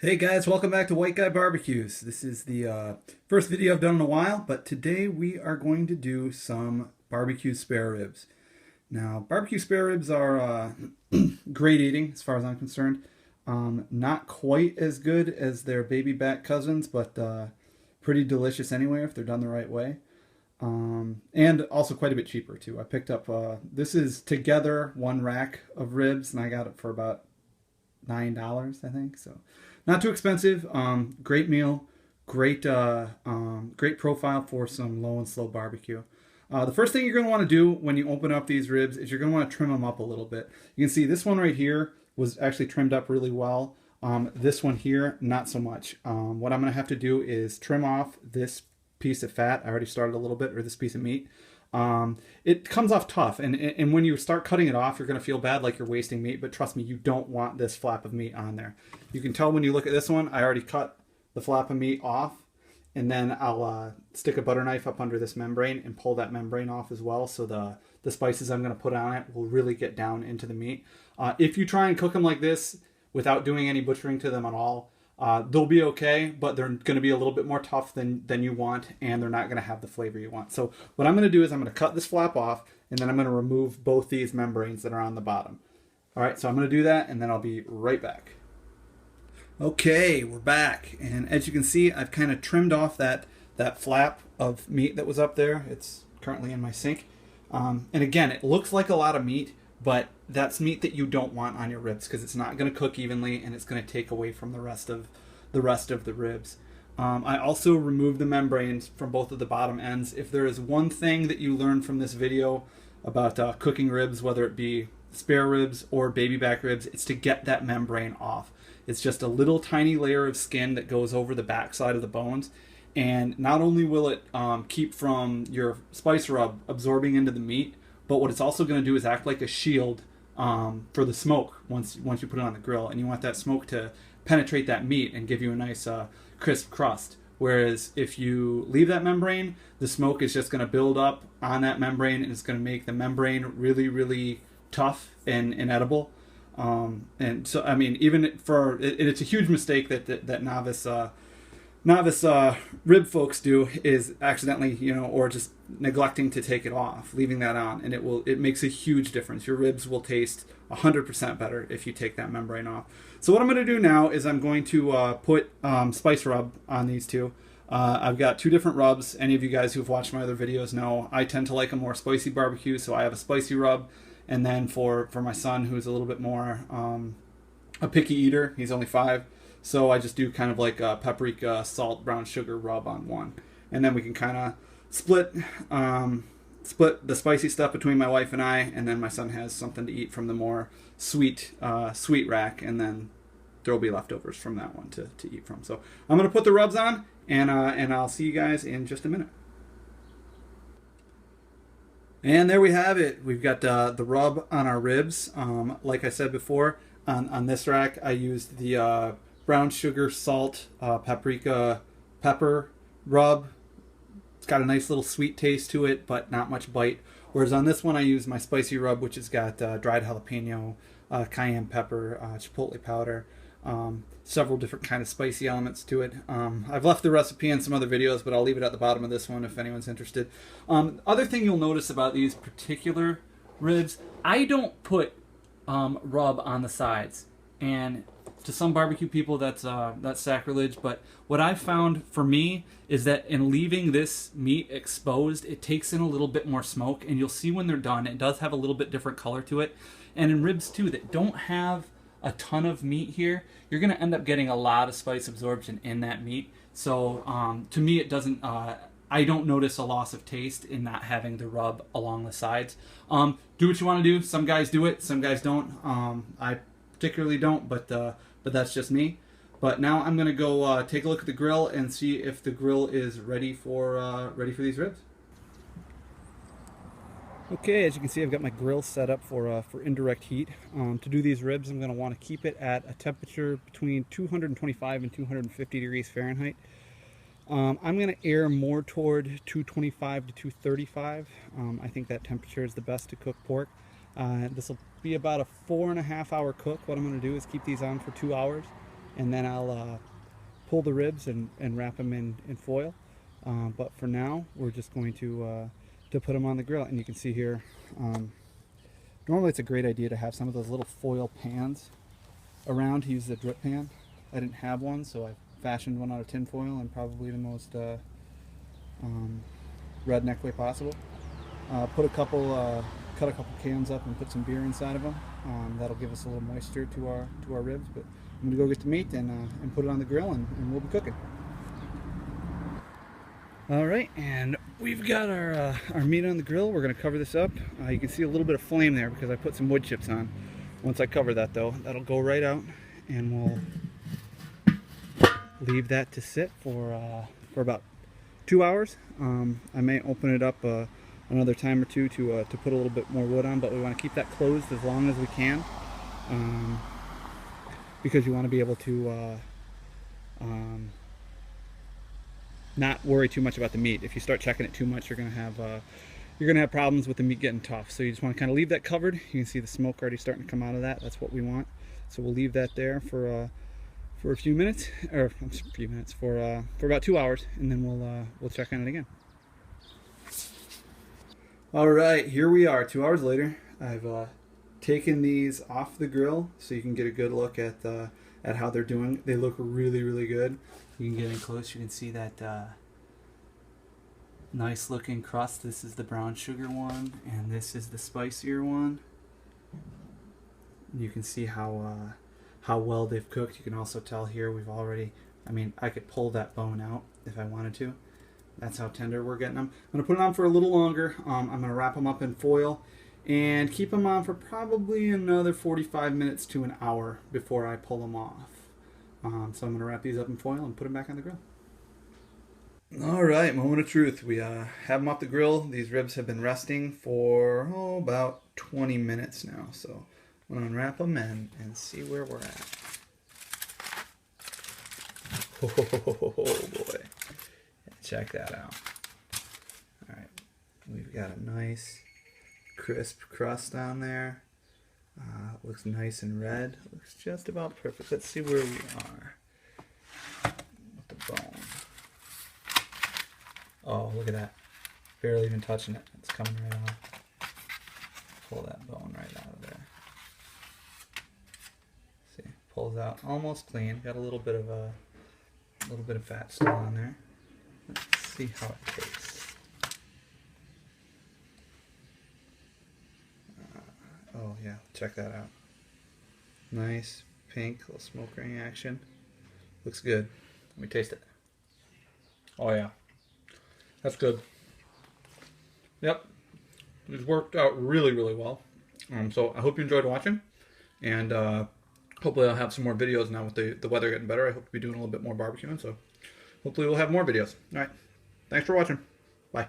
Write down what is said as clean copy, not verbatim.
Hey guys, welcome back to White Guy Barbecues. This is the first video I've done in a while, but today we are going to do some barbecue spare ribs. Now, barbecue spare ribs are great eating as far as I'm concerned. Not quite as good as their baby back cousins, but pretty delicious anyway if they're done the right way. And also quite a bit cheaper too. I picked up, this is together one rack of ribs, and I got it for about $9, I think. So not too expensive. Great meal. Great profile for some low and slow barbecue. The first thing you're going to want to do when you open up these ribs is you're going to want to trim them up a little bit. You can see this one right here was actually trimmed up really well. This one here, not so much. What I'm going to have to do is trim off this piece of fat. I already started a little bit, or this piece of meat. It comes off tough, and when you start cutting it off, you're going to feel bad like you're wasting meat, but trust me, you don't want this flap of meat on there. You can tell when you look at this one, I already cut the flap of meat off, and then I'll stick a butter knife up under this membrane and pull that membrane off as well, so the spices I'm going to put on it will really get down into the meat. If you try and cook them like this without doing any butchering to them at all, they'll be okay, but they're going to be a little bit more tough than you want, and they're not going to have the flavor you want. So what I'm going to do is I'm going to cut this flap off, and then I'm going to remove both these membranes that are on the bottom. All right, so I'm going to do that, and then I'll be right back. Okay, we're back, and as you can see, I've kind of trimmed off that flap of meat that was up there. It's currently in my sink. And again, it looks like a lot of meat, but that's meat that you don't want on your ribs because it's not going to cook evenly, and it's going to take away from the rest of the ribs. I also removed the membranes from both of the bottom ends. If there is one thing that you learn from this video about cooking ribs, whether it be spare ribs or baby back ribs, it's to get that membrane off. It's just a little tiny layer of skin that goes over the backside of the bones, and not only will it keep from your spice rub absorbing into the meat, but what it's also going to do is act like a shield for the smoke once you put it on the grill, and you want that smoke to penetrate that meat and give you a nice crisp crust. Whereas if you leave that membrane, the smoke is just going to build up on that membrane, and it's going to make the membrane really, really tough and inedible. And so, I mean, even for it's a huge mistake that novice rib folks do, is accidentally, or just neglecting to take it off, leaving that on, and it makes a huge difference. Your ribs will taste 100% better if you take that membrane off. So what I'm going to do now is I'm going to put spice rub on these two. I've got two different rubs. Any of you guys who've watched my other videos know I tend to like a more spicy barbecue, so I have a spicy rub. And then for my son, who's a little bit more a picky eater, he's only 5, so I just do kind of like a paprika, salt, brown sugar rub on one. And then we can kind of split the spicy stuff between my wife and I, and then my son has something to eat from the more sweet rack, and then there will be leftovers from that one to eat from. So I'm going to put the rubs on, and I'll see you guys in just a minute. And there we have it. We've got the rub on our ribs. Like I said before, on this rack, I used the brown sugar, salt, paprika, pepper rub. It's got a nice little sweet taste to it, but not much bite. Whereas on this one, I used my spicy rub, which has got dried jalapeno, cayenne pepper, chipotle powder, several different kind of spicy elements to it. I've left the recipe in some other videos, but I'll leave it at the bottom of this one if anyone's interested. Other thing you'll notice about these particular ribs, I don't put rub on the sides, and to some barbecue people that's sacrilege, but what I've found for me is that in leaving this meat exposed, it takes in a little bit more smoke, and you'll see when they're done, it does have a little bit different color to it. And in ribs too that don't have a ton of meat here, you're going to end up getting a lot of spice absorption in that meat. So to me, it doesn't. I don't notice a loss of taste in not having the rub along the sides. Do what you want to do. Some guys do it, some guys don't. I particularly don't, but that's just me. But now I'm going to go take a look at the grill and see if the grill is ready for these ribs. Okay, as you can see, I've got my grill set up for indirect heat. To do these ribs, I'm going to want to keep it at a temperature between 225 and 250 degrees Fahrenheit. I'm going to air more toward 225 to 235. I think that temperature is the best to cook pork. This will be about a 4.5 hour cook. What I'm going to do is keep these on for 2 hours. and then I'll pull the ribs and wrap them in foil. But for now, we're just going to put them on the grill. And you can see here, normally it's a great idea to have some of those little foil pans around to use the drip pan. I didn't have one, so I fashioned one out of tin foil in probably the most redneck way possible. Cut a couple cans up and put some beer inside of them. That'll give us a little moisture to our ribs. But I'm gonna go get the meat and put it on the grill, and we'll be cooking. All right, and we've got our meat on the grill. We're gonna cover this up. You can see a little bit of flame there because I put some wood chips on. Once I cover that though, that'll go right out, and we'll leave that to sit for about 2 hours. I may open it up another time or two to put a little bit more wood on, but we want to keep that closed as long as we can, because you want to be able to not worry too much about the meat. If you start checking it too much, you're gonna have problems with the meat getting tough. So you just want to kind of leave that covered. You can see the smoke already starting to come out of that. That's what we want. So we'll leave that there for a few minutes, or for about 2 hours, and then we'll check on it again. All right, here we are 2 hours later. I've taken these off the grill so you can get a good look at how they're doing. They look really, really good. You can get in close. You can see that nice looking crust. This is the brown sugar one, and this is the spicier one. You can see how well they've cooked. You can also tell here we've already, I could pull that bone out if I wanted to. That's how tender we're getting them. I'm going to put it on for a little longer. I'm going to wrap them up in foil and keep them on for probably another 45 minutes to an hour before I pull them off. So I'm going to wrap these up in foil and put them back on the grill. All right, moment of truth. We have them off the grill. These ribs have been resting for about 20 minutes now. So I'm going to unwrap them and see where we're at. Oh boy. Check that out. All right, we've got a nice crisp crust on there. Looks nice and red. Looks just about perfect. Let's see where we are with the bone. Oh, look at that. Barely even touching it. It's coming right off. Pull that bone right out of there. See, pulls out almost clean. Got a little bit of fat still on there. Let's see how it tastes. Oh yeah, check that out. Nice pink, little smoke ring action. Looks good. Let me taste it. Oh yeah, that's good. Yep, it's worked out really, really well. So I hope you enjoyed watching, and hopefully I'll have some more videos now with the weather getting better. I hope to be doing a little bit more barbecuing, so hopefully we'll have more videos. All right, thanks for watching. Bye.